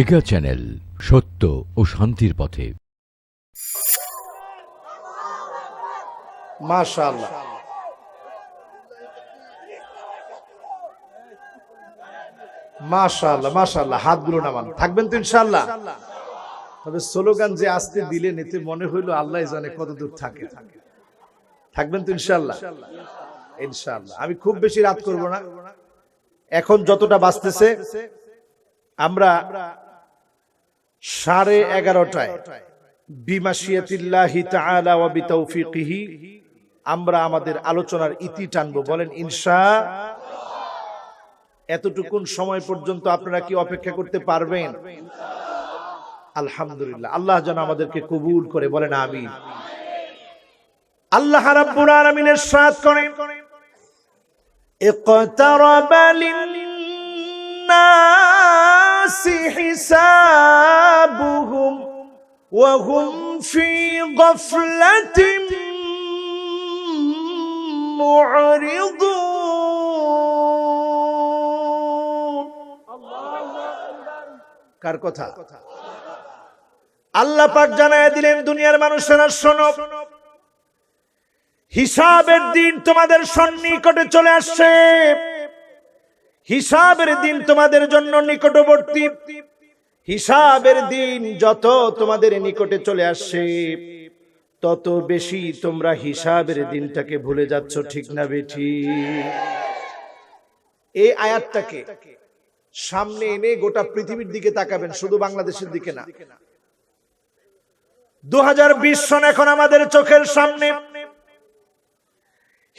Mega channel, সত্য ও শান্তির পথে। মাশাআল্লাহ, মাশাআল্লাহ, মাশাআল্লাহ। হাতগুলো নামান, থাকবেন তো ইনশাআল্লাহ। তবে স্লোগান যে আস্তে দিলেন, এতে মনে হইলো আল্লাহ জানে কত দূর থাকে। থাকবেন তো ইনশাআল্লাহ? ইনশাআল্লাহ। আমি খুব বেশি রাত করব না। এখন যতটা বাজতেছে, আমরা 11:30টায় বিমাশিয়াতিল্লাহি তাআলা ওয়া বিতাওফিকিহি আমরা আমাদের আলোচনার ইতি টানবো। বলেন ইনশাআল্লাহ। এতটুকুন সময় পর্যন্ত আপনারা কি অপেক্ষা করতে পারবেন? আলহামদুলিল্লাহ। আল্লাহ যেন আমাদেরকে কবুল করে, বলেন আমিন। আল্লাহ রাব্বুল আলামিন ইরশাদ করেন, ইকতারাবা লিন-নাসি হিসাবুহুম ওয়া হুম ফি গাফলাতিন মু'রিদুন। কার কথা? আল্লাহ পাক জানায় দিলেন, দুনিয়ার মানুষেরা শোনো, হিসাবের দিন তোমাদের সন্নিকটে চলে আসছে। হিসাবের দিন তোমাদের জন্য নিকটবর্তী। হিসাবের দিন যত তোমাদের নিকটে চলে আসছে, তত বেশি তোমরা হিসাবের দিনটাকে ভুলে যাচ্ছ, ঠিক না বেঠি? এই আয়াতটাকে সামনে এনে গোটা পৃথিবীর দিকে তাকাবেন, শুধু বাংলাদেশের দিকে না। 2020 সন এখন আমাদের চোখের সামনে।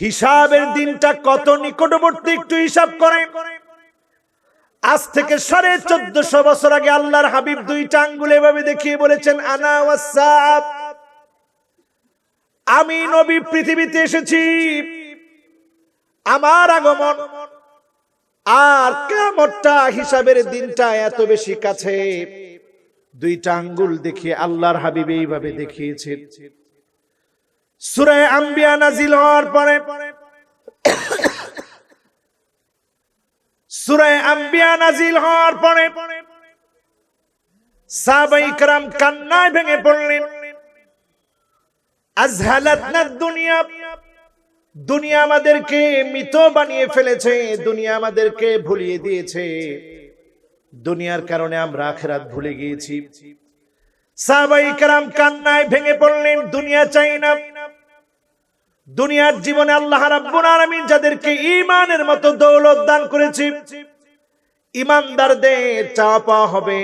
হিসাবের দিনটা কত নিকটবর্তী একটু হিসাব করেন। আজ থেকে 1450 বছর আগে আল্লাহর হাবিব দুইটা আঙ্গুল এভাবে দেখিয়ে বলেছেন, আনা ওয়াসসাব, আমি নবী পৃথিবীতে এসেছি, আমার আগমন আর কিয়ামতটা, হিসাবের দিনটা এত বেশি কাছে। দুইটা আঙ্গুল দেখিয়ে আল্লাহর হাবিব এইভাবে দেখিয়েছেন। সূরা আম্বিয়া নাজিল হওয়ার পরে, সূরা আম্বিয়া নাজিল হওয়ার পরে সাহাবায়ে কেরাম কান্নায় ভেঙে পড়লেন। আজহালাতনা দুনিয়া, দুনিয়া আমাদেরকে মৃত বানিয়ে ফেলেছে, দুনিয়া আমাদেরকে ভুলিয়ে দিয়েছে, দুনিয়ার কারণে আমরা আখিরাত ভুলে গিয়েছি। সাহাবায়ে কেরাম কান্নায় ভেঙে পড়লেন, দুনিয়া চাই না। দুনিয়ার জীবনে আল্লাহ রাব্বুল আলামিন যাদেরকে ঈমানের মতো দৌলত দান করেছে, ঈমানদারদের চাওয়া পাওয়া হবে,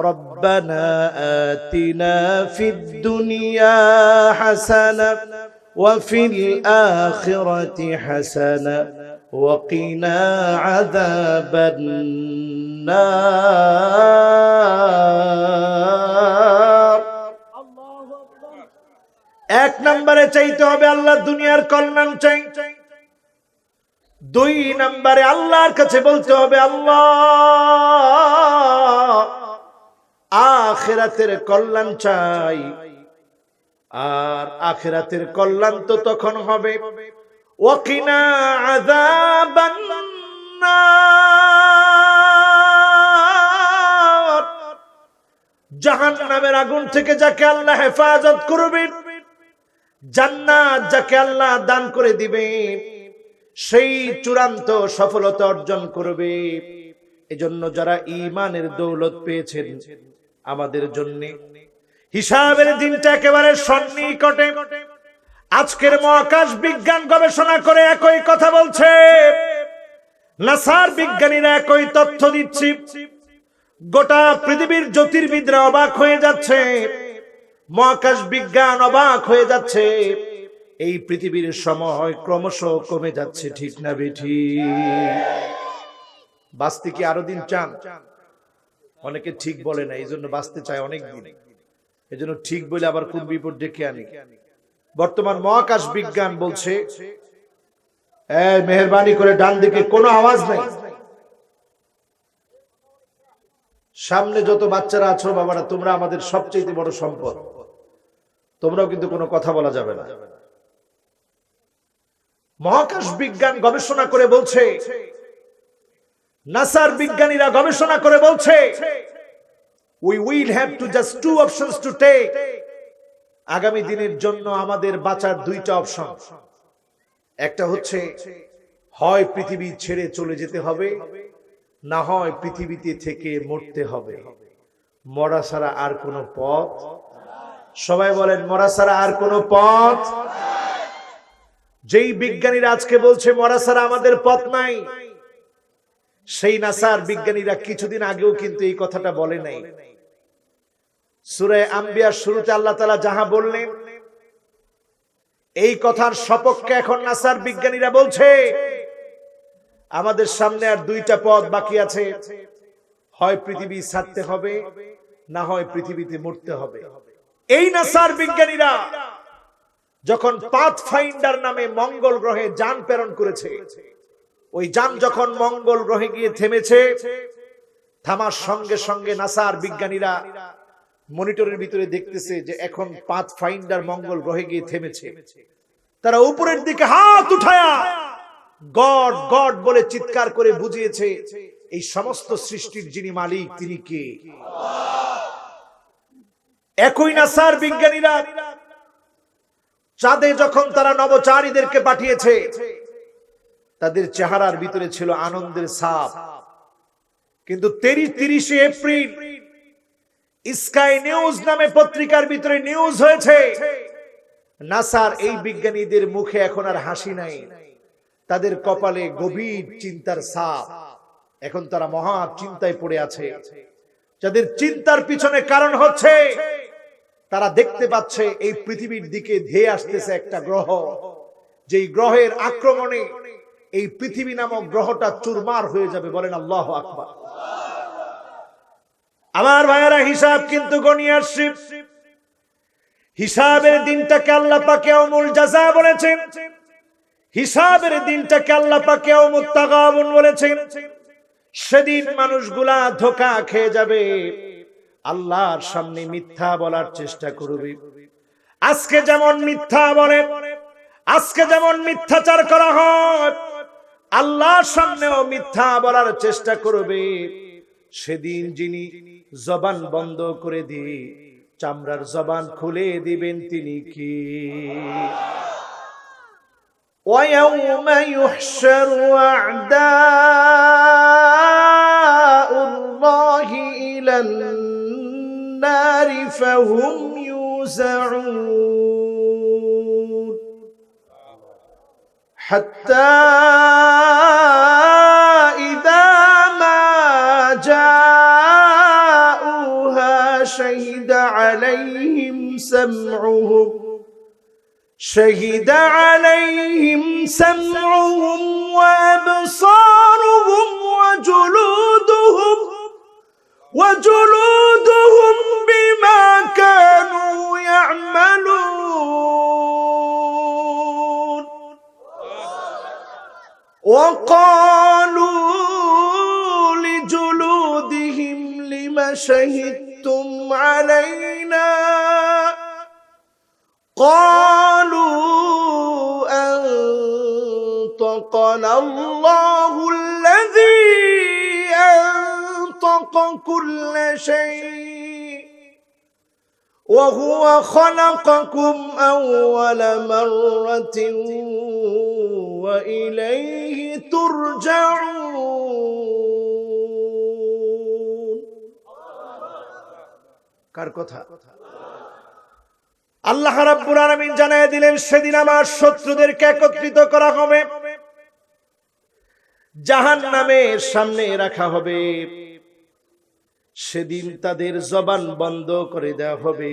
রব্বানা আতিনা ফিদ দুনিয়া হাসানা ওয়া ফিল আখিরাতি হাসানা ওয়া কিনা আযাবান নার। এক নম্বরে চাইতে হবে আল্লাহ দুনিয়ার কল্যাণ চাই। 2 নম্বরে আল্লাহর কাছে বলতে হবে, আল্লাহ আখিরাতের কল্যাণ চাই। আর আখিরাতের কল্যাণ তো তখন হবে, ওয়াকিনা আযাবান নার, জাহান্নামের আগুন থেকে যাকে আল্লাহ হেফাজত করবেন, জান্নাত যাকে আল্লাহ দান করে দিবেন, সেই চূড়ান্ত সফলতা অর্জন করবে। এজন্য যারা ঈমানের দৌলত পেয়েছেন, আমাদের জন্য হিসাবের দিনটা একেবারে সন্নিকটে। আজকের মহাকাশ বিজ্ঞান গবেষণা করে একই কথা বলছে, নাসার বিজ্ঞানীরা একই তথ্য দিচ্ছে। গোটা পৃথিবীর জ্যোতির্বিদরা অবাক হয়ে যাচ্ছে, মহাকাশ বিজ্ঞান অবাক হয়ে যাচ্ছে। এই পৃথিবীর সময় ক্রমশ কমে যাচ্ছে, ঠিক না বেঠি? বাঁচতে কি আরো দিন চান? অনেকে ঠিক বলে না, এই জন্য বাঁচতে চায় অনেক দিন। এই জন্য ঠিক বলে আবার কোন বিপদ ডেকে আনি। বর্তমান মহাকাশ বিজ্ঞান বলছে, মেহেরবানি করে ডান দিকে কোনো আওয়াজ নাই। সামনে যত বাচ্চারা আছো বাবারা, তোমরা আমাদের সবচেয়ে বড় সম্পদ, তোমরাও কিন্তু কোনো কথা বলা যাবে না। মহাকাশ বিজ্ঞান গবেষণা করে বলছে, নাসার বিজ্ঞানীরা গবেষণা করে বলছে, we will have to just two options to take. আগামী দিনের জন্য আমাদের বাঁচার দুইটা অপশন। একটা হচ্ছে হয় পৃথিবী ছেড়ে চলে যেতে হবে, না হয় পৃথিবীতে থেকে মরতে হবে। মরা ছাড়া আর কোনো পথ, সবাই বলেন মরা ছাড়া আর কোনো পথ। যেই বিজ্ঞানীরা আজকে বলছে মরা ছাড়া আমাদের পথ নাই, সেই নাসার বিজ্ঞানীরা কিছুদিন আগেও কিন্তু এই কথাটা বলে নাই। সূরা আম্বিয়ার শুরুতে আল্লাহ তাআলা যাহা বললেন, এই কথার সপক্ষে এখন নাসার বিজ্ঞানীরা বলছে আমাদের সামনে আর দুইটা পথ বাকি আছে, হয় পৃথিবী ছাড়তে হবে, না হয় পৃথিবীতে মরতে হবে। এই নাসার বিজ্ঞানীরা যখন পাথফাইন্ডার নামে মঙ্গল গ্রহে যান প্রেরণ করেছে, ওই যান যখন মঙ্গল গ্রহে গিয়ে থেমেছে, থামার সঙ্গে সঙ্গে নাসার বিজ্ঞানীরা মনিটরের ভিতরে দেখতেছে যে এখন পাথফাইন্ডার মঙ্গল গ্রহে গিয়ে থেমেছে। তারা উপরের দিকে হাত উঠায়া গড গড বলে চিৎকার করে বুঝিয়েছে এই সমস্ত সৃষ্টির যিনি মালিক তিনি কে। একই নাসার বিজ্ঞানীরা চাঁদে যখন তারা নভোচারীদেরকে পাঠিয়েছে, তাদের চেহারার ভিতরে ছিল আনন্দের ছাপ। কিন্তু 30 এপ্রিল স্কাই নিউজ নামে পত্রিকার ভিতরে নিউজ হয়েছে নাসার এই বিজ্ঞানীদের মুখে এখন আর হাসি নাই, তাদের কপালে গভীর চিন্তার ছাপ। এখন তারা মহা চিন্তায় পড়ে আছে। যাদের চিন্তার পিছনে কারণ হচ্ছে তারা দেখতে পাচ্ছে এই পৃথিবীর দিকে ধেয়ে আসতেছে একটা গ্রহ, যেই গ্রহের আক্রমণে এই পৃথিবী নামক গ্রহটা চুরমার হয়ে যাবে। বলেন আল্লাহু আকবার। আমার ভাইয়েরা, হিসাব কিন্তু গনিয়ে আসছে। হিসাবের দিনটাকে আল্লাহ পাক ইয়াউমুল জাযা বলেছেন, হিসাবের দিনটাকে আল্লাহ পাক ইয়াউমুত তাগাবুন বলেছেন। সেদিন মানুষগুলা ধোঁকা খেয়ে যাবে, আল্লাহর সামনে মিথ্যা বলার চেষ্টা করবে। আজকে যেমন মিথ্যা বলে, আজকে যেমন মিথ্যাচার করা হয়, আল্লাহর সামনেও মিথ্যা বলার চেষ্টা করবে। সেদিন যিনি জবান বন্ধ করে দিয়ে চামড়ার জবান খুলে দিবেন তিনি কি? وَيَوْمَ يُحْشَرُ أَعْدَاءُ اللَّهِ إِلَى النَّارِ فَهُمْ يُوزَعُونَ حَتَّى إِذَا مَا جَاءُوهَا شَهِدَ عَلَيْهِمْ سمعهم وأبصارهم وجلودهم بما كانوا يعملون وقالوا لجلودهم لم شهدتم علينا قالوا أنطقنا الله الذي أنطق كل شيء وهو خلقكم أول مرة وإليه ترجعون কার কথা? আল্লাহ রাব্বুল আলামিন জানায় দিলেন সেদিন আমার শত্রুদেরকে একত্রিত করা হবে, জাহান্নামের সামনে রাখা হবে। সেদিন তাদের জবান বন্ধ করে দেওয়া হবে,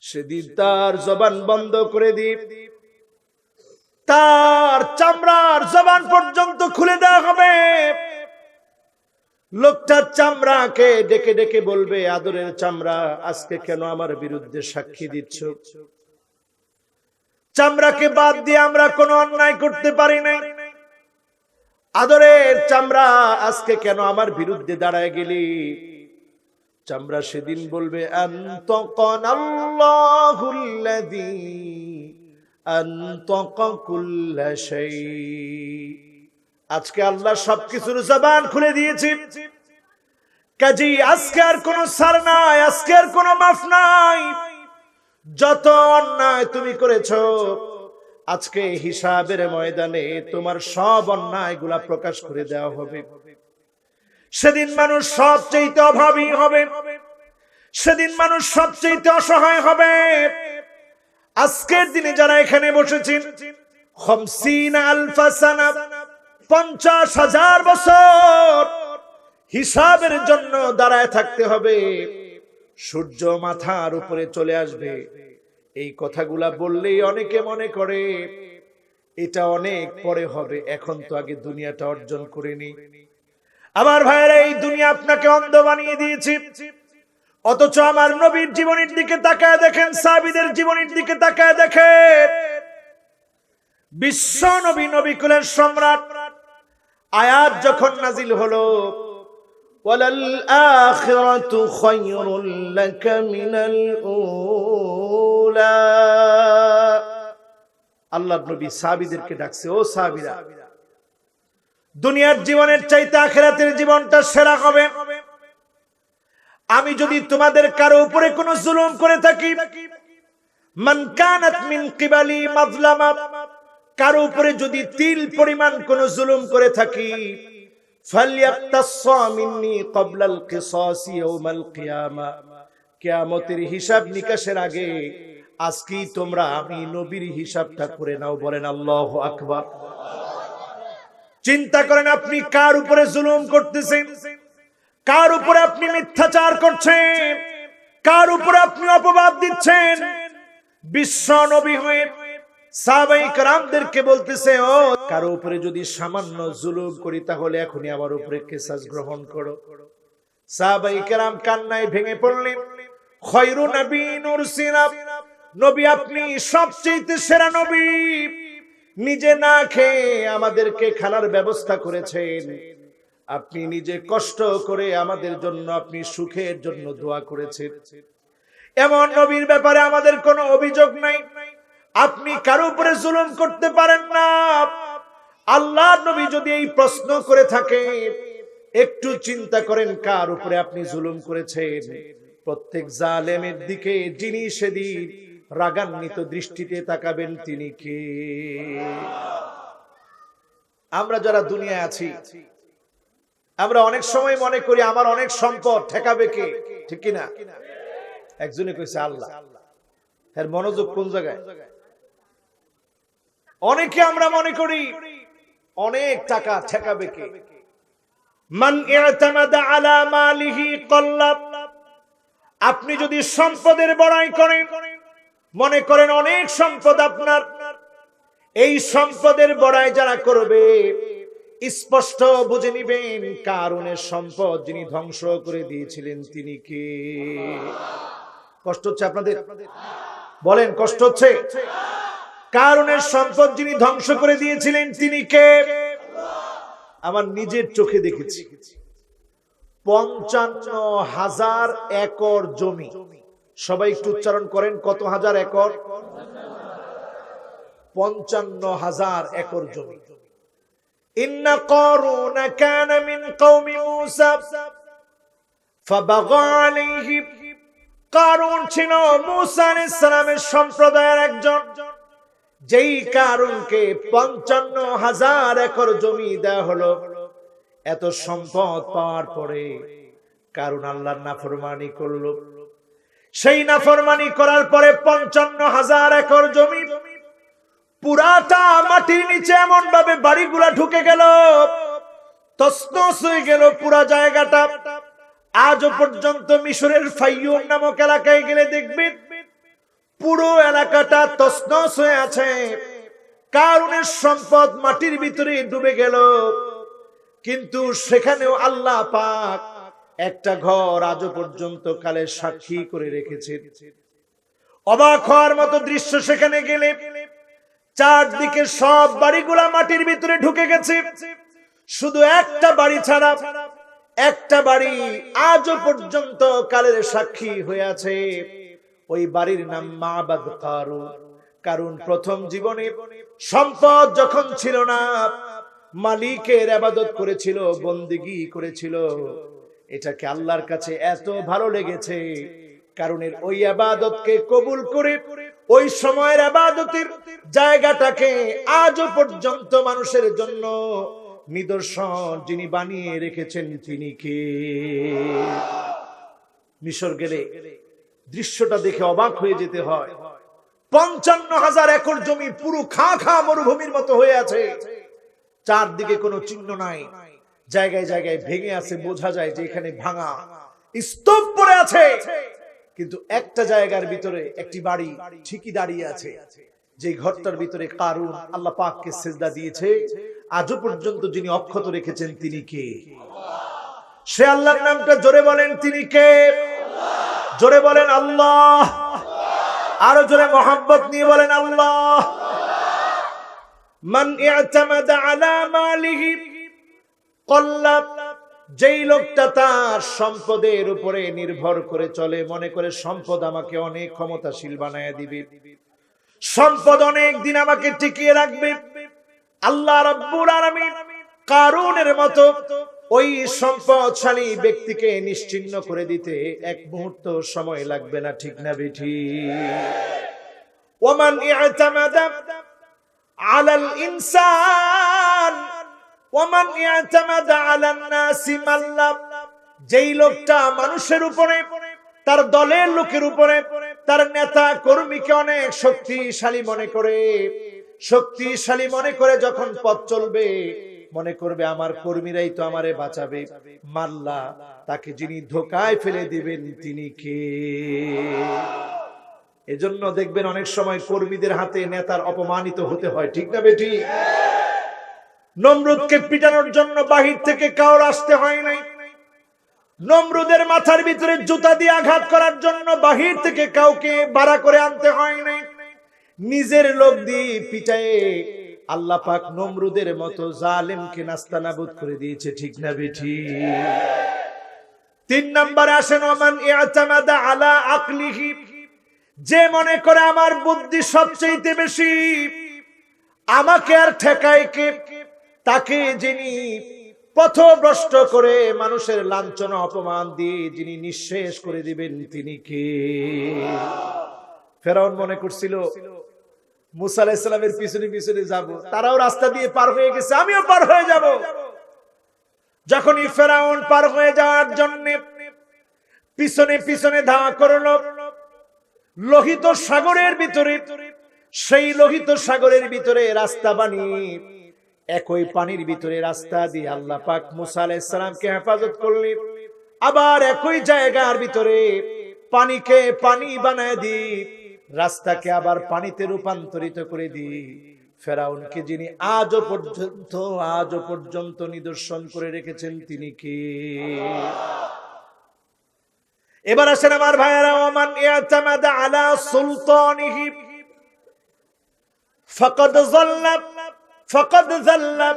সেদিন তার জবান বন্ধ করে দিয়ে তার চামড়ার জবান পর্যন্ত খুলে দেওয়া হবে। লোকটা চামড়াকে ডেকে ডেকে বলবে, আদরের চামড়া, আজকে কেন আমার বিরুদ্ধে সাক্ষী দিচ্ছ? চামড়াকে বাদ দিয়ে আমরা কোনো অন্যায় করতে পারি নাই। আদরের চামড়া, আজকে কেন আমার বিরুদ্ধে দাঁড়ায় গেলি? চামড়া সেদিন বলবে, আনতাকানাল্লাহুল্লাযী আনতাকা কুল্লা শাই। আজকে আল্লাহ সবকিছুর জবান খুলে দিয়েছি। কাজী আজকে আর কোনো ছাড় নাই, আজকে আর কোনো মাফ নাই। যত অন্যায় তুমি করেছো আজকে হিসাবের ময়দানে তোমার সব অন্যায়গুলা প্রকাশ করে দেওয়া হবে। সেদিন মানুষ সবচেয়ে অভাবী হবে, সেদিন মানুষ সবচেয়ে অসহায় হবে। আজকের দিনে যারা এখানে বসেছেন 50,000 সানা, 50,000 বছর হিসাবের জন্য দাঁড়ায় থাকতে হবে। সূর্য মাথার উপরে চলে আসবে। এই কথাগুলা বললেই অনেকে মনে করে এটা অনেক পরে হবে, এখন তো আগে দুনিয়াটা অর্জন করে নি। আমার ভাইয়েরা, এই দুনিয়া আপনাকে অন্ধ বানিয়ে দিয়েছে, অথচ আমার নবীর জীবনের দিকে তাকায় দেখেন, সাহাবীদের জীবনের দিকে তাকায় দেখেন। বিশ্ব নবী, নবী কুলের সম্রাট, আয়াত যখন নাজিল হলো, ওয়ালাল আখিরাতু খায়রুল লাকা মিনাল উলা, আল্লাহর নবী সাহাবীদেরকে ডাকছে, ও সাহাবীরা, দুনিয়ার জীবনের চাইতে আখিরাতের জীবনটা সেরা হবে। আমি যদি তোমাদের কারো উপরে কোনো জুলুম করে থাকি, মান কানাত মিন কিবালি মাজলামা, কারো উপরে যদি তিল পরিমাণ কোনো জুলুম করে থাকি, ফালইয়াক্তাসা মিন্নি ক্বাবলাল কিসাসি ইয়াউমাল কিয়ামা, কিয়ামতের হিসাব নিকাশের আগে আজকে তোমরা আমি নবীর হিসাবটা করে নাও। বলেন আল্লাহু আকবার। চিন্তা করেন আপনি কার উপরে জুলুম করতেছেন, কার উপরে আপনি মিথ্যাচার করছেন, কার উপরে আপনি অপবাদ দিচ্ছেন। বিশ্ব নবী হয়ে সাহাবায়ে কেরামদেরকে বলতেছে, ও কারো উপরে যদি সামান্য জুলুম করি তাহলে এখনই আমার উপরে কিসাস গ্রহণ করো। সাহাবায়ে কেরাম কান্নায় ভেঙে পড়লেন। খায়রুন নবিয়্যিন উরসিলা, নবী আপনি সবচেয়ে সেরা নবী, নিজে না খেয়ে আমাদেরকে খানার ব্যবস্থা করেছেন, আপনি নিজে কষ্ট করে আমাদের জন্য আপনি সুখের জন্য দোয়া করেছেন। এমন নবীর ব্যাপারে আমাদের কোনো অভিযোগ নাই। আপনি কারো উপরে জুলুম করতে পারেন না। আল্লাহর নবী যদি এই প্রশ্ন করে থাকে, একটু চিন্তা করেন কার উপরে আপনি জুলুম করেছেন। প্রত্যেক জালেমের দিকে যিনি সেদিন রাগান্বিত দৃষ্টিতে তাকাবেন তিনি কে? আমরা যারা দুনিয়ায় আছি, আমরা অনেক সময় মনে করি আমার অনেক সম্পদ, ঠেকাবে কে? ঠিক কিনা? একজনে কইছে আল্লাহ। এর মনোযোগ কোন জায়গায়? অনেকে আমরা মনে করি অনেক টাকা, ঠেকাবে কে? মান ইতামাদা আলা মালিহি কল্লাব, আপনি যদি সম্পদের বড়াই করেন, মনে করেন অনেক সম্পদ আপনার, এই সম্পদের বড়াই যারা করবে স্পষ্ট বুঝে নিবেন কারুনের সম্পদ যিনি ধ্বংস করে দিয়েছিলেন তিনি কে? কষ্ট হচ্ছে আপনাদের? বলেন কষ্ট হচ্ছে? কারুনের সম্পদ যিনি ধ্বংস করে দিয়েছিলেন তিনি কে? আমার নিজের চোখে দেখেছি 55,000 একর জমি। সবাই একটু উচ্চারণ করেন, কত হাজার একর? 55,000 একর জমি। ইন্না কারুন কানা মিন কওমি মূসা ফাবাগা আলাইহিম, কারুন ছিল মূসা আলাইহিস সালামের সম্প্রদায়ের একজন, যেই কারুনকে 55,000 একর জমি দেয়া হলো। এত সম্পদ পাওয়ার পরে কারুন আল্লাহর নাফরমানি করলো। সেই নাফরমানি করার পরে 55,000 একর জমি পুরাটা মাটির নিচে এমন ভাবে বাড়িগুলা ঢুকে গেল, তছনছ হয়ে গেল পুরা জায়গাটা। আজও পর্যন্ত মিশরের ফাইয়ুম নামক এলাকায় গেলে দেখবেন পুরো এলাকাটা তছনছ হয়ে আছে। কারুনের সম্পদ মাটির ভিতরে ডুবে গেল, কিন্তু সেখানেও আল্লাহ পাক একটা ঘর আজও পর্যন্ত কালের সাক্ষী করে রেখেছেন। অবাক হওয়ার মতো দৃশ্য সেখানে গেলে, চারদিকে সব বাড়িগুলা মাটির ভিতরে ঢুকে গেছে, শুধু একটা বাড়ি ছাড়া, একটা বাড়ি আজও পর্যন্ত কালের সাক্ষী হয়ে আছে। ওই বাড়ির নাম মাবাদ কারুন। কারণ প্রথম জীবনে সম্পদ যখন ছিল না, মালিকের ইবাদত করেছিল, বন্দেগী করেছিল, এটাকে আল্লাহর কাছে এত ভালো লেগেছে, কারণ এর ওই ইবাদতকে কবুল করে ওই সময়ের ইবাদতের জায়গাটাকে আজও পর্যন্ত মানুষের জন্য নিদর্শন যিনি বানিয়ে রেখেছেন তিনি কে? মিশর গেলে দৃশ্যটা দেখে অবাক হয়ে যেতে হয়। 55,000 একর জমি পুরো খা খা মরুভূমির মতো হয়ে আছে, চারদিকে কোনো চিহ্ন নাই, জায়গায় জায়গায় ভেঙে আছে, বোঝা যায় যে এখানে ভাঙা স্তূপ পড়ে আছে, কিন্তু একটা জায়গার ভিতরে একটি বাড়ি ঠিকই দাঁড়িয়ে আছে, যে ঘরটার ভিতরে কারুন আল্লাহ পাককে সিজদা দিয়েছে। আজও পর্যন্ত যিনি অক্ষত রেখেছেন তিনি কে? সে আল্লাহর নামটা জোরে বলেন, তিনি কে? জোরে বলেন আল্লাহ, আরো জোরে মোহাব্বত নিয়ে বলেন আল্লাহ। মান ইআতামাদা আলা মালিহি ক্বাল্লা, যেই লোকটা তার সম্পদের উপরে নির্ভর করে চলে, মনে করে সম্পদ আমাকে অনেক ক্ষমতাশীল বানায় দিবে, সম্পদ অনেক দিন আমাকে টিকিয়ে রাখবে, আল্লাহ রাব্বুল আলামিন কারুনের মতো ওই সম্পদশালী ব্যক্তিকে নিশ্চিহ্ন করে দিতে এক মুহূর্ত সময় লাগবে না, ঠিক না বেঠি? ওমান ইআতামাদা আলাল ইনসান ওমান ইআতামাদা আলান নাসি মাল্লা, যেই লোকটা মানুষের উপরে, তার দলের লোকের উপরে, তার নেতা কর্মীকে অনেক শক্তিশালী মনে করে, শক্তিশালী মনে করে যখন পথ চলবে, মনে করবে আমার কর্মীরাই তো আমারে বাঁচাবে, মাল্লা, তাকে যিনি ধোকায় ফেলে দিবেন তিনি কে? এজন্য দেখবেন অনেক সময় কর্মীদের হাতে নেতার অপমানিত হতে হয়, ঠিক না বেটি? নমরুদকে পিটানোর জন্য বাহির থেকে কাউর আসতে হয় নাই, নমরুদের মাথার ভিতরে জুতা দিয়ে আঘাত করার জন্য বাহির থেকে কাউকে ভাড়া করে আনতে হয় নাই, নিজের লোক দিয়ে পিটায়ে আল্লাহ পাক নমরুদের মতো জালেমকে নাস্তানাবুদ করে দিয়েছে, ঠিক না বেঠি? 3 নম্বরে আসেন ওমান ইআতামাদা আলা আকলিহি, যে মনে করে আমার বুদ্ধি সবচেয়ে বেশি, আমাকে আর ঠেকায় কে? তাকে যিনি পথভ্রষ্ট করে মানুষের লাঞ্ছনা অপমান দিয়ে যিনি নিঃশেষ করে দিবেন তিনি কে? ফেরাউন মনে করছিল মুসা আলাইহিস সালামের পিছনে পিছনে যাব, তারাও রাস্তা দিয়ে পার হয়ে গেছে, আমিও পার হয়ে যাব। যখনই ফেরাউন পার হয়ে যাওয়ার জন্য পিছনে পিছনে ধাওয়া করলো, লোহিত সাগরের ভিতরে, সেই লোহিত সাগরের ভিতরে রাস্তা বানিয়ে একই পানির ভিতরে রাস্তা দিয়ে আল্লাহ পাক মুসা আলাইহিস সালামকে হেফাজত করলেন, আবার একই জায়গার ভিতরে পানিকে পানি বানায় দি, রাস্তাকে আবার পানিতে রূপান্তরিত করে দি। ফেরাউনকে যিনি আজও পর্যন্ত নিদর্শন করে রেখেছেন তিনি কে? এবার আসেন আমার ভাইয়েরা, ওমান ইআতামাদা আলা সুলতানিহি ফাকাদ যাল্লা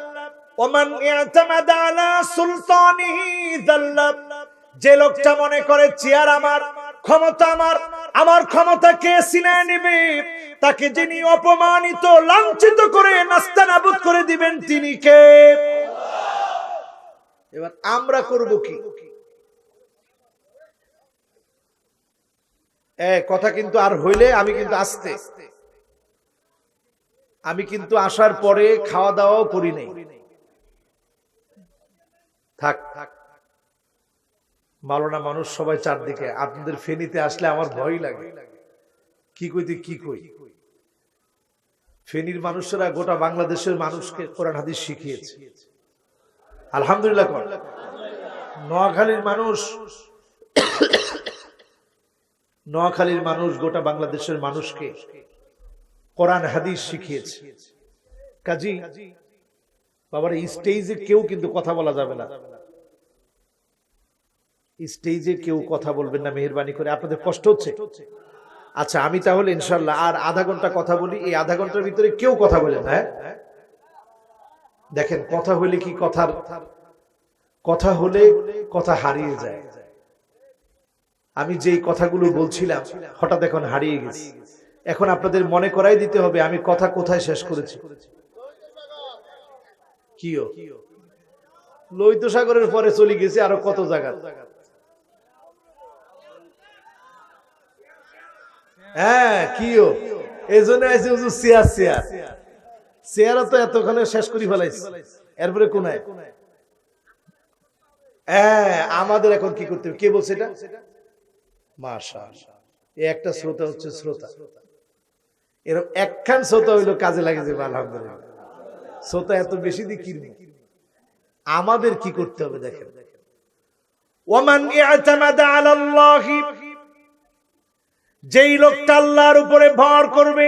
ওমান ইআতামাদা আলা সুলতানিহি যাল্লা, যে লোকটা মনে করে চেয়ার আমার, ক্ষমতা আমার, আমার ক্ষমতা কে ছিনিয়ে নেবে, তাকে যিনি অপমানিত লাঞ্ছিত করে নাস্তানাবুদ করে দিবেন তিনি কে? এবার আমরা করব কি? কথা কিন্তু আর হইলে আমি কিন্তু আসতে, আমি কিন্তু আসার পরে খাওয়া দাওয়াও করি নাই, থাক মালোনা মানুষ সবাই চারদিকে, আপনাদের ফেনীতে আসলে আমার ভয় লাগে, কি কইতে কি কই। ফেনীর মানুষেরা গোটা বাংলাদেশের মানুষকে কোরআন হাদিস শিখিয়েছে, আলহামদুলিল্লাহ। নোয়াখালীর মানুষ গোটা বাংলাদেশের মানুষকে কোরআন হাদিস শিখিয়েছে। কাজী বাবার স্টেজে কেউ কিন্তু কথা বলা যাবে না, স্টেজে কেউ কথা বলবেন না মেহেরবানি করে, আপনাদের কষ্ট হচ্ছে? আচ্ছা আমি তাহলে ইনশাল্লাহ আর আধা ঘন্টা কথা বলি, এই আধা ঘন্টার ভিতরে কেউ কথা বলেন না। দেখেন কথা হলে কি, কথা হলে কথা হারিয়ে যায়। আমি যেই কথাগুলো বলছিলাম হঠাৎ এখন হারিয়ে গেছে, এখন আপনাদের মনে করাই দিতে হবে আমি কথা কোথায় শেষ করেছি। কিও লোহিত সাগরের পরে চলে গেছে আরো কত জায়গা। হ্যাঁ কিও এই জন্য আছে হুজুর চেয়ার চেয়ার চেয়ারও তো এতক্ষণে শেষ করে ফেলাইছে, এরপরে কোনায়। হ্যাঁ আমাদের এখন কি করতে হবে, কে বলছে এটা? মাশাআল্লাহ, এই একটা শ্রোতা হচ্ছে শ্রোতা, এরকম একখান শ্রোতা হইলো কাজে লাগে যাবে আলহামদুলিল্লাহ। শ্রোতা এত বেশি দিয়ে কি আমাদের কি করতে হবে দেখেন, ওয়ামান ইআতামাদা আলাল্লাহি, যেই লোকটা আল্লাহর উপরে ভর করবে,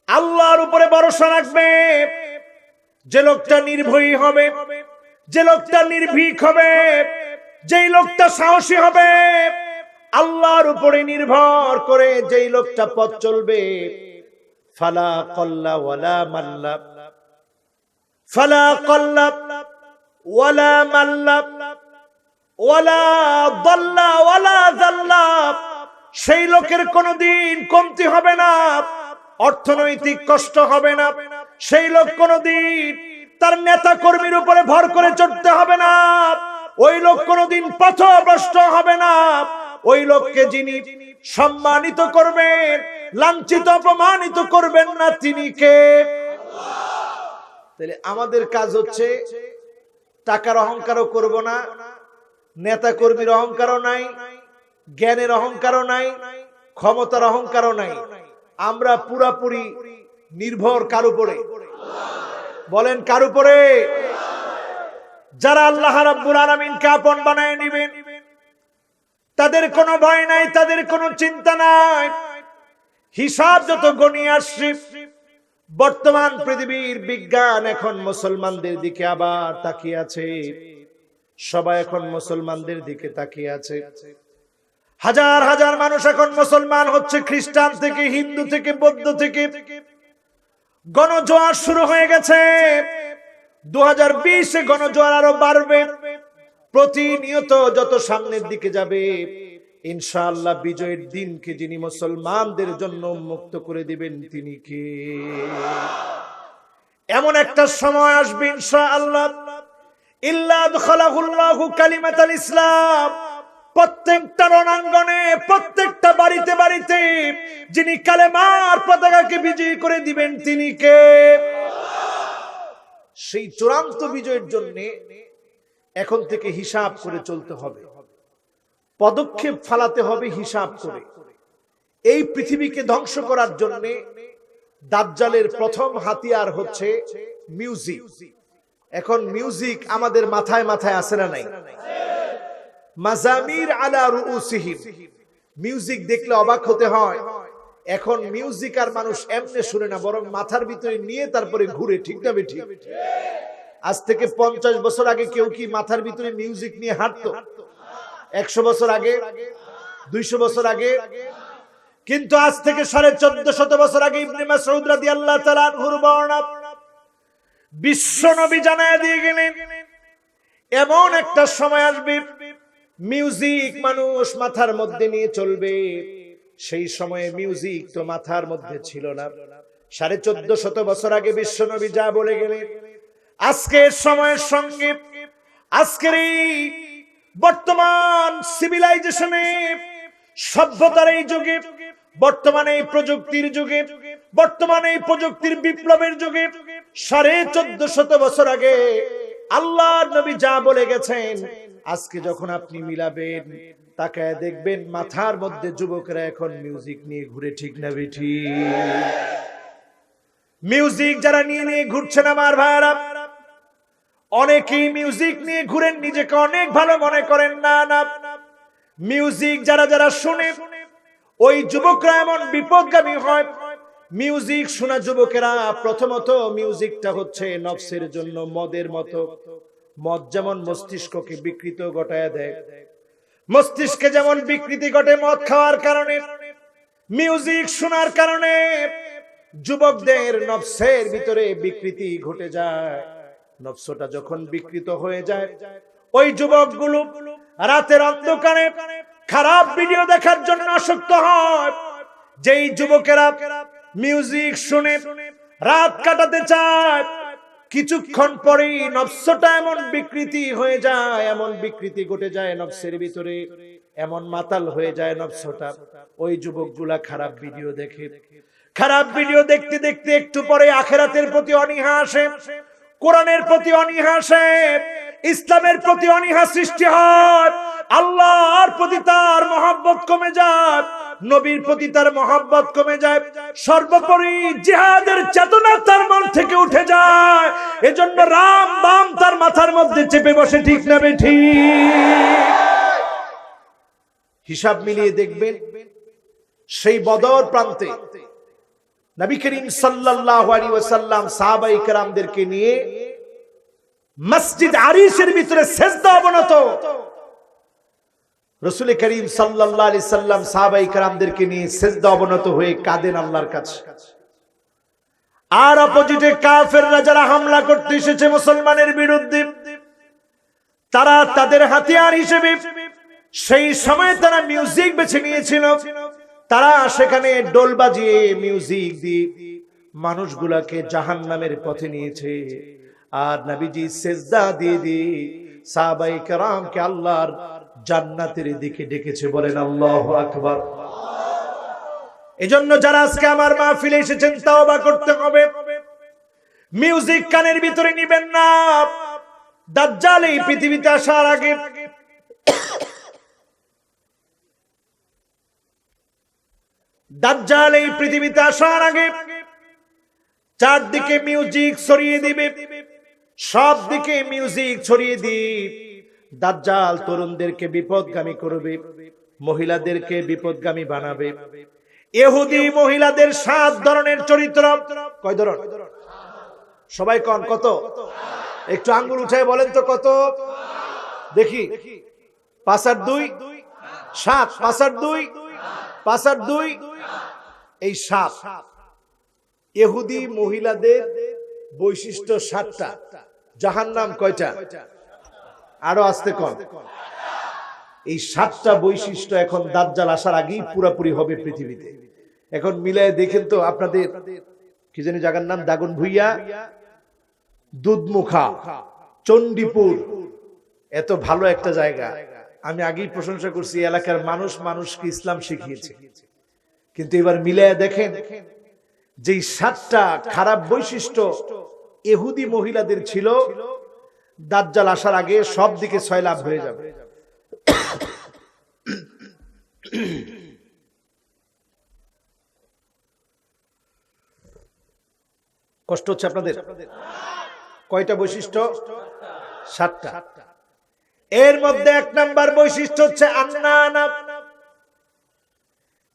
আল্লাহর উপরে ভরসা রাখবে, যে লোকটা নির্ভয়ী হবে, যে লোকটা নির্ভীক হবে, যেই লোকটা সাহসী হবে, আল্লাহর উপরে নির্ভর করে যেই লোকটা পথ চলবে, ফালা কল্লা ওয়ালা মাল্লা, ফালা কল্লা ওয়ালা মাল্লা ওয়ালা দাল্লা ওয়ালা যাল্লা, সেই লোকের কোনোদিন কমতি হবে না, অর্থনৈতিক কষ্ট হবে না, সেই লোক কোনোদিন তার নেতা কর্মীর উপরে ভর করে চড়তে হবে না, ওই লোক কোনোদিন পথভ্রষ্ট হবে না, ওই লোককে যিনি সম্মানিত করবেন, লাঞ্ছিত অপমানিত করবেন না, তিনি কে? তাহলে আমাদের কাজ হচ্ছে টাকার অহংকারও করব না, নেতা কর্মীর অহংকারও নাই, জ্ঞানের অহংকারও নাই, ক্ষমতার অহংকারও নাই, আমরা পুরাপুরি নির্ভর কার উপরে? বলেন কার উপরে? যারা আল্লাহ রাব্বুল আলামিনকে আপন বানায় নিবেন, তাদের কোনো ভয় নাই, তাদের কোনো চিন্তা নাই। হিসাব যত গণিয়ে আসছে, বর্তমান পৃথিবীর বিজ্ঞান এখন মুসলমানদের দিকে আবার তাকিয়ে আছে, সবাই এখন মুসলমানদের দিকে তাকিয়ে আছে। হাজার হাজার মানুষ এখন মুসলমান হচ্ছে, খ্রিস্টান থেকে, হিন্দু থেকে, বৌদ্ধ থেকে। গণজোয়ার শুরু হয়ে গেছে, 2020-এ গণজোয়ার আরো বাড়বে, প্রতিনিয়ত যত সামনের দিকে যাবে, ইনশাআল্লাহ বিজয়ের দিনকে যিনি মুসলমানদের জন্য মুক্ত করে দিবেন তিনি কে? এমন একটা সময় আসবে ইনশাআল্লাহ, ইল্লা আদখালাহুল্লাহু কালিমাতাল ইসলাম, প্রত্যেকটা রণাঙ্গনে, প্রত্যেকটা বাড়িতে বাড়িতে যিনি কালেমার পতাকাকে বিজয়ী করে দিবেন তিনি কে? সেই চূড়ান্ত বিজয়ের জন্য এখন থেকে হিসাব করে চলতে হবে, পদক্ষেপ ফালাতে হবে হিসাব করে। এই পৃথিবীকে ধ্বংস করার জন্য দাজ্জালের প্রথম হাতিয়ার হচ্ছে মিউজিক। এখন মিউজিক আমাদের মাথায় মাথায় আছে না নাই? মাজামির আলা রুউসিহিম, মিউজিক দেখলে অবাক হতে হয়। এখন মিউজিক আর মানুষ এমনি শুনে না, বরং মাথার ভিতরে নিয়ে তারপরে ঘুরে, ঠিক না বেঠিক? আজ থেকে 50 বছর আগে কেউ কি মাথার ভিতরে মিউজিক নিয়ে হাঁটতো? 100 বছর আগে, 200 বছর আগে? কিন্তু আজ থেকে 1450 বছর আগে ইবনে মাসউদ রাদিয়াল্লাহু তাআলা আনহুর বর্ণনা, বিশ্ব নবী জানায় দিয়ে গেলেন এমন একটা সময় আসবে মিউজিক মানুষ মাথার মধ্যে নিয়ে চলবে। সেই সময়ে মিউজিক তো মাথার মধ্যে ছিল না। 1450 বছর আগে বিশ্ব নবী যা বলে গেলেন, আজকের সময়ের সঙ্গে, আজকের এই বর্তমান সিভিলাইজেশনে, সভ্যতার এই যুগে, বর্তমানে এই প্রযুক্তির যুগে, বর্তমানে এই প্রযুক্তির বিপ্লবের যুগে 1450 বছর আগে আল্লাহর নবী যা বলে গেছেন, আজকে যখন আপনি মিলাবেন, তাকায় দেখবেন মাথার মধ্যে যুবকরা এখন মিউজিক নিয়ে ঘুরে, ঠিক না বেঠি? মিউজিক যারা নিয়ে নিয়ে ঘুরছেন আমার ভাইরা, অনেকেই মিউজিক নিয়ে ঘুরেন, নিজেকে অনেক ভালো মনে করেন। না না, মিউজিক যারা যারা শুনে, ওই যুবকরা এমন বিপদগামী হয়। মিউজিক শোনা যুবকেরা, প্রথমত মিউজিকটা হচ্ছে নফসের জন্য মদের মতো। মদ যেমন মস্তিষ্ককে বিকৃত ঘটায় দেয়, মস্তিষ্কে যেমন বিকৃতি ঘটে মদ খাওয়ার কারণে, মিউজিক শোনার কারণে যুবকদের নফসের ভিতরে বিকৃতি ঘটে যায়। নফসটা যখন বিকৃত হয়ে যায়, ওই যুবকগুলো রাতের অন্ধকারে খারাপ ভিডিও দেখার জন্য আসক্ত হয়। যেই যুবকেরা মিউজিক শুনে রাত কাটাতে চায়, কিছুক্ষণ পরেই নফসটা এমন বিকৃতি হয়ে যায়, এমন বিকৃতি ঘটে যায় নফসের ভিতরে, এমন মাতাল হয়ে যায় নফসটা। ওই যুবকগুলা খারাপ ভিডিও দেখে, খারাপ ভিডিও দেখতে দেখতে একটু পরে আখিরাতের প্রতি অনীহা আসে, কোরআনের প্রতি অনীহা আসে, ইসলামের প্রতি অনীহা সৃষ্টি হয়, আল্লাহর প্রতি তার মহব্বত কমে যায়, নবীর প্রতি তার মহব্বত কমে যায়, সর্বোপরি জিহাদের চেতনা তার মন থেকে উঠে যায়। এজন্য রাম বাম তার মাথার মধ্যে চেপে বসে, ঠিক না বেঠিক? হিসাব মিলিয়ে দেখবেন সেই বদর প্রান্তে নবী করিম সাল্লাল্লাহু আলাইহি ওয়াসাল্লাম সাহাবায়ে কেরামদেরকে নিয়ে মসজিদ আরিশের ভিতরে সিজদা অবনত। রাসূল করিম সাল্লাল্লাহু আলাইহি সাল্লাম সাহাবায়ে কেরামদেরকে নিয়ে সিজদা অবনত হয়ে কাঁদেন আল্লাহর কাছে। আর অপোজিটে কাফেররা যারা হামলা করতে এসেছে মুসলমানের বিরুদ্ধে, তারা তাদের হাতিয়ার হিসেবে সেই সময় তারা মিউজিক বেছে নিয়েছিল। তারা সেখানে ডোল বাজিয়ে মিউজিক দিয়ে মানুষগুলাকে জাহান্নামের পথে নিয়েছে। আর নবীজি সিজদা দিয়ে দিয়ে সাহাবায়ে কেরামকে আল্লাহর জান্নাতের দিকে ডেকেছে। বলেন আল্লাহু আকবার। এজন্য যারা আজকে আমার মাহফিলে এসেছেন, তাওবা করতে হবে। মিউজিক কানের ভিতরে নিবেন না। দাজ্জাল এই পৃথিবীতে আসার আগে দাজ্জাল এই পৃথিবীতে আসার আগে চারদিকে মিউজিক ছড়িয়ে দিবে, সব দিকে মিউজিক ছড়িয়ে দিয়ে দাজ্জাল তরুণদেরকে বিপদগামী করবে, মহিলাদেরকে বিপদগামী বানাবে। ইহুদি মহিলাদের 7 ধরনের চরিত্র। কয় ধরন? সবাই কোন কত? একটু আঙ্গুল উঠায় বলেন তো কত দেখি। 5 আর 2 7, 5 আর 2 5 আর 2 এই 7। ইহুদি মহিলাদের বৈশিষ্ট্য 7টা। জাহান্নাম কয়টা? আরো আসতে কোন? এই 7টা বৈশিষ্ট্য এখন দাজ্জাল আসার আগেই পুরোপুরি হবে পৃথিবীতে। এখন মিলায় দেখেন তো, আপনাদের কি জানি জায়গার নাম, দাগন ভুইয়া, দুধমুখা, চণ্ডীপুর, এত ভালো একটা জায়গা। আমি আগেই প্রশংসা করছি, এলাকার মানুষ মানুষকে ইসলাম শিখিয়েছে। কিন্তু এবার মিলায় দেখেন যে 7টা খারাপ বৈশিষ্ট্য ইহুদি মহিলাদের ছিল, দাজ্জাল আসার আগে সব দিকে সয়লাভ হয়ে যাবে। কষ্ট হচ্ছে আপনাদের? কয়টা বৈশিষ্ট্য? 7টা। এর মধ্যে 1 নাম্বার বৈশিষ্ট্য হচ্ছে আন্নানা।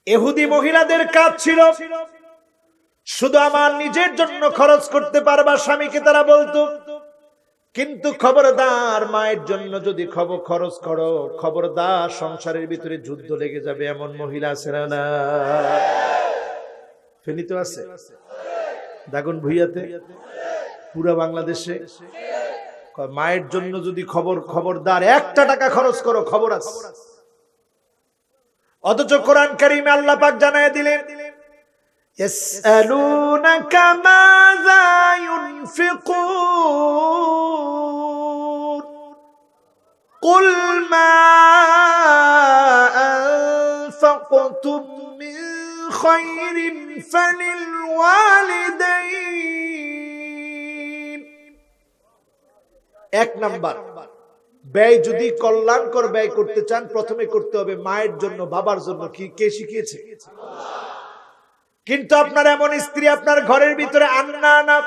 ইহুদি মহিলাদের কাজ ছিল শুধু আমার নিজের জন্য খরচ করতে পারবা স্বামীকে তারা বলতো, কিন্তু খবরদার মায়ের জন্য যদি খরচ করো, খবরদার সংসারের ভিতরে যুদ্ধ লেগে যাবে। এমন মহিলা আছে না? ফেনীতে আছে, দাগন ভুইয়াতে, পুরা বাংলাদেশে। মায়ের জন্য যদি খবরদার 1টা টাকা খরচ করো, খবর আছে। অথচ কোরআন কারীমে আল্লাহ পাক জানায় দিলেন, ইয়াসআলুনাকা মাযা ইউনফিকুন কুল মা আনফাকতুম মিন খায়রিন ফালিল ওয়ালিদাইন। 1 নাম্বার, ব্যয় যদি কল্যাণকর ব্যয় করতে চান, প্রথমে করতে হবে মায়ের জন্য, বাবার জন্য। কি কে শিখিয়েছে? কিন্তু আপনার এমন স্ত্রী আপনার ঘরের ভিতরে আন্না না,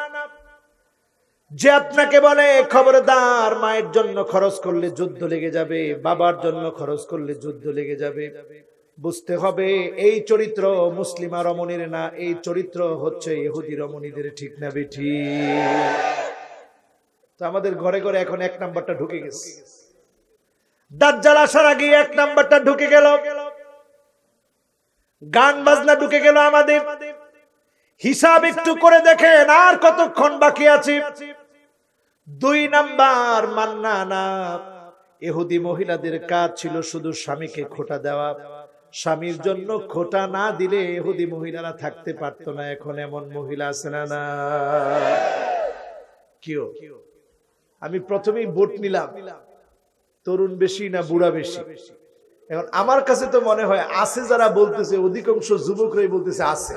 যে আপনাকে বলে খবরদার মায়ের জন্য খরচ করলে যুদ্ধ লেগে যাবে, বাবার জন্য খরচ করলে যুদ্ধ লেগে যাবে। বুঝতে হবে এই চরিত্র মুসলিমা রমণীর না, এই চরিত্র হচ্ছে ইহুদি রমণীদের। ঠিক না বেঠিক? তো আমাদের ঘরে ঘরে এখন 1 নাম্বারটা ঢুকে গেছে। দাজ্জাল আসার আগে 1 নাম্বারটা ঢুকে গেল, গান বাজনা ঢুকে গেল আমাদের। হিসাব একটু করে দেখেন আর কতক্ষণ বাকি আছে। 2 নাম্বার মান্না না। ইহুদি মহিলাদের কাজ ছিল শুধু স্বামীকে খোটা দেওয়া। স্বামীর জন্য খোটা না দিলে ইহুদি মহিলারা থাকতে পারতো না। এখন এমন মহিলা আছে না? কেউ আমি প্রথমেই ভোট নিলাম, তরুণ বেশি না বুড়া বেশি? এখন আমার কাছে তো মনে হয় আছে, যারা বলতেছে অধিকাংশ যুবকরাই বলতেছে আছে।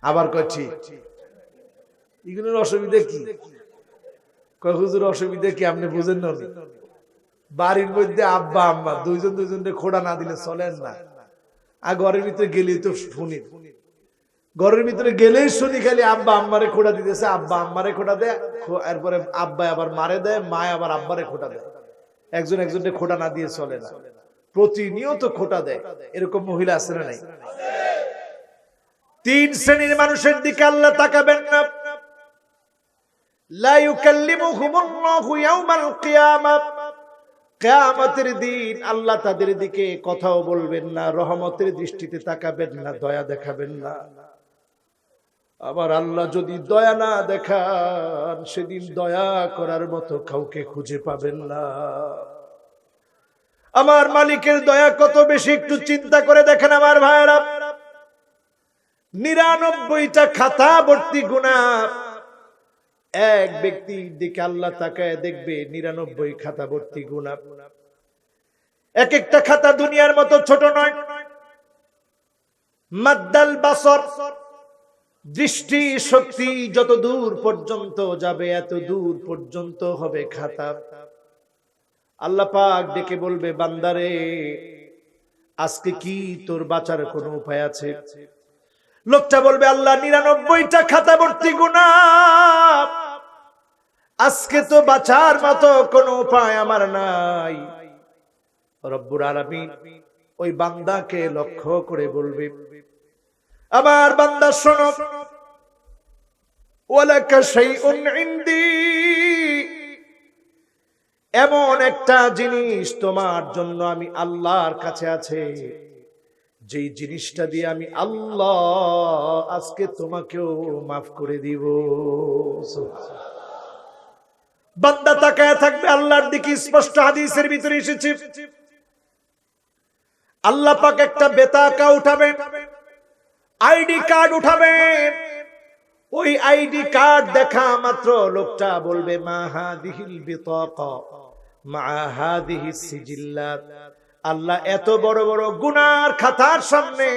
আবার কয় ঠিক। এগুলোর অসুবিধা কি? কয় হুজুর অসুবিধা কি আপনি বুঝেন না? বাড়ির মধ্যে আব্বা আম্মা দুইজনকে খোড়া না দিলে চলেন না। আর ঘরের ভিতরে গেলেই তো শুনি, ঘরের ভিতরে গেলেই শুনি খালি আব্বা আম্মারে খোড়া দিতেছে, আব্বা আম্মারে খোড়া দেয়, এরপরে আব্বা আবার মারে দেয়, মা আবার আব্বারে খোটা দেয়। একজনকে খোটা না দিয়ে চলে না, প্রতিনিয়ত খোটা দেয়। এরকম মহিলা আছে না নাই? তিন শ্রেণীর মানুষের দিকে আল্লাহ তাকাবেন না। লা ইউকাল্লিমুহুমুল্লাহু ইয়াওমাল কিয়ামাহ, কিয়ামতের দিন আল্লাহ তাদের দিকে কথাও বলবেন না, রহমতের দৃষ্টিতে তাকাবেন না, দয়া দেখাবেন না। আবার আল্লাহ যদি দয়া না দেখান, সেদিন দয়া করার মতো কাউকে খুঁজে পাবেন না। আমার মালিকের দয়া কত বেশি একটু চিন্তা করে দেখেন আমার ভাইরা। 99টা খাতা ভর্তি গুনাহ, এক ব্যক্তির দিকে আল্লাহ তাকায় দেখবে 99 খাতা ভর্তি গুনাহ। এক একটা খাতা দুনিয়ার মতো ছোট নয়। মাদ্দাল বাসর, দৃষ্টি শক্তি যত দূর পর্যন্ত যাবে এত দূর পর্যন্ত হবে খাতা। আল্লাহ পাক ডেকে বলবে, বান্দারে আজকে কি তোর বাঁচার কোনো উপায় আছে? লোকটা বলবে, আল্লাহ 99টা খাতা ভর্তি গুনাহ, আজকে তো বাঁচার মতো কোনো উপায় আমার নাই। রব্বুল আলামিন ওই বান্দাকে লক্ষ্য করে বলবে, আমার বান্দা শোনো, ওয়ালাকা শাইউন ইনদি, এমন একটা জিনিস তোমার জন্য আমি আল্লাহর কাছে আছে, যেই জিনিসটা দিয়ে আমি আল্লাহ আজকে তোমাকেও মাফ করে দিব। বান্দা তাকায় থাকবে আল্লাহর দিকে। স্পষ্ট হাদিসের ভিতরে এসেছে, আল্লাহ পাক একটা বেতাকা উঠাবেন, আইডি কার্ড উঠাবেন। ওই আইডি কার্ড দেখা মাত্র লোকটা বলবে, মা হাদিহিল বিতাকা মা হাদিহিস সিজিল্লাত। আল্লাহ এত বড় বড় গুনার খাতার সামনে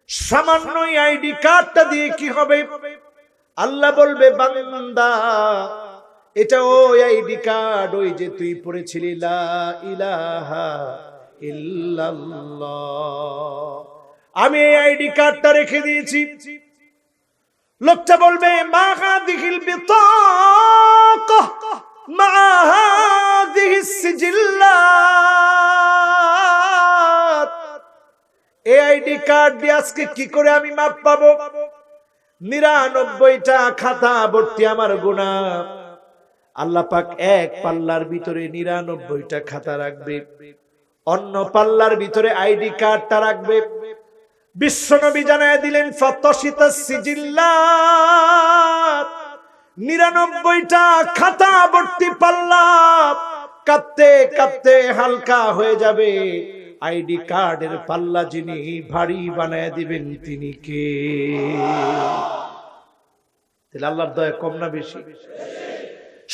সামান্য আইডি কার্ডটা দিয়ে কি হবে? আল্লাহ বলবে, বান্দা এটা ওই আইডি কার্ড, ওই যে তুই পড়েছিলি লা ইলাহা ইল্লাল্লাহ, আমি এই আইডি কার্ডটা রেখে দিয়েছি। লোকটা বলবে, মা হাদিহিল বিতাকা মা হাদিহিস সিজিল্লাত, এই আইডি কার্ড দিয়ে আজকে কি করে আমি মাপ পাবো? 99টা খাতা ভর্তি আমার গুনাহ। আল্লাহ পাক এক পাল্লার ভিতরে 99টা খাতা রাখবে, অন্য পাল্লার ভিতরে আইডি কার্ডটা রাখবে। বিশ্বনবী জানায় দিলেন, ফাতাশিতাস সিজিল্লাত, 99টা খাতা ভর্তি পাল্লা কাঁপতে কাঁপতে হালকা হয়ে যাবে। আইডি কার্ডের পাল্লা যিনি ভারী বানায় দিবেন তিনি কে? তাহলে আল্লাহর দয়া কম না বেশি?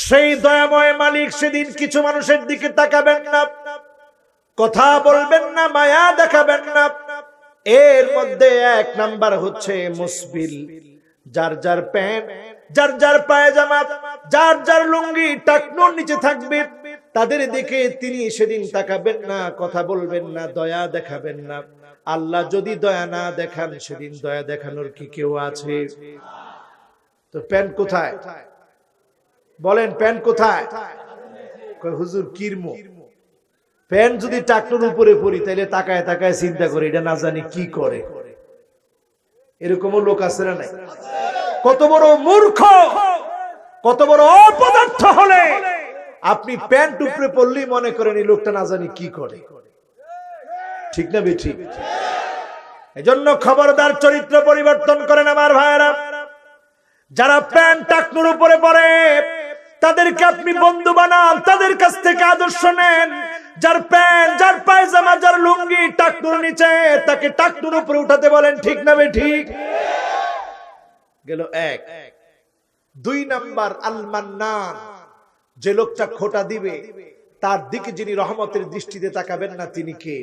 সেই দয়াময় মালিক সেদিন কিছু মানুষের দিকে তাকাবেন না, কথা বলবেন না, মায়া দেখাবেন না। এর মধ্যে এক নাম্বার হচ্ছে মুসবিল, যার যার প্যান্ট, যার যার পায়জামা, যার যার লুঙ্গি টাকনুর নিচে থাকবে, তাদের দিকে তিনি সেদিন তাকাবেন না, কথা বলবেন না, দয়া দেখাবেন না। আল্লাহ যদি দয়া না দেখান, সেদিন দয়া দেখানোর কি কেউ আছে? তো প্যান্ট কোথায় বলেন? প্যান্ট কোথায়? হুজুর কিরমো প্যান্ট যদি টাকনুর উপরে পড়ি, তাহলে তাকায় তাকায় চিন্তা করে এটা না জানি কি করে। এরকমও লোক আছে না নাই? কত বড় মূর্খ, কত বড় অপদার্থ হলে আপনি প্যান্ট উপরে পড়লেই মনে করেন এই লোকটা না জানি কি করে। ঠিক না বেঠিক? এজন্য খবরদার, চরিত্র পরিবর্তন করেন আমার ভাইয়েরা। যারা প্যান্ট টাকনুর উপরে পড়ে তাদেরকে আপনি বন্ধু বানান, তাদের কাছ থেকে আদর্শ নেন। যার প্যান্ট, যার পায়জামা, যার লুঙ্গি টাকনুর নিচে, তাকে টাকনুর উপরে উঠাতে বলেন। ঠিক না বেঠিক? গেল এক। 2 নাম্বার আল মান্নান, যে লোকটা খোটা দিবে তার দিকে যিনি রহমতের দৃষ্টিতে তাকাবেন না তিনি কে?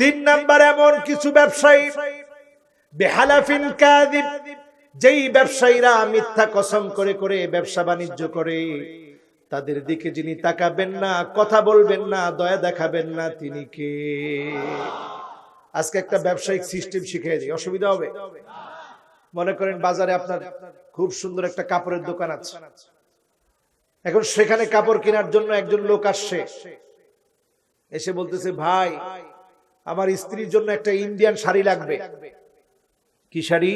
3 নাম্বার এমন কিছু ব্যবসায়ী বিহালাফিন কাযিব, যেই ব্যবসায়ীরা মিথ্যা কসম করে করে ব্যবসা বাণিজ্য করে, তাদের দিকে যিনি তাকাবেন না, কথা বলবেন না, দয়া দেখাবেন না তিনি কে? আজকে একটা ব্যবসায়িক সিস্টেম শিখিয়ে দিই, অসুবিধা হবে? মনে করেন বাজারে আপনার খুব সুন্দর একটা কাপড়ের দোকান আছে, এখন সেখানে কাপড় কেনার জন্য একজন লোক আসছে, এসে বলতেছে ভাই আমার স্ত্রীর জন্য একটা ইন্ডিয়ান শাড়ি লাগবে। কি শাড়ি?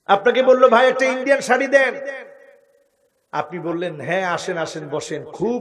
আপনাকে বললো ভাই একটা ইন্ডিয়ান শাড়ি দেন, আপনি বললেন হ্যাঁ আসেন আসেন বসেন, খুব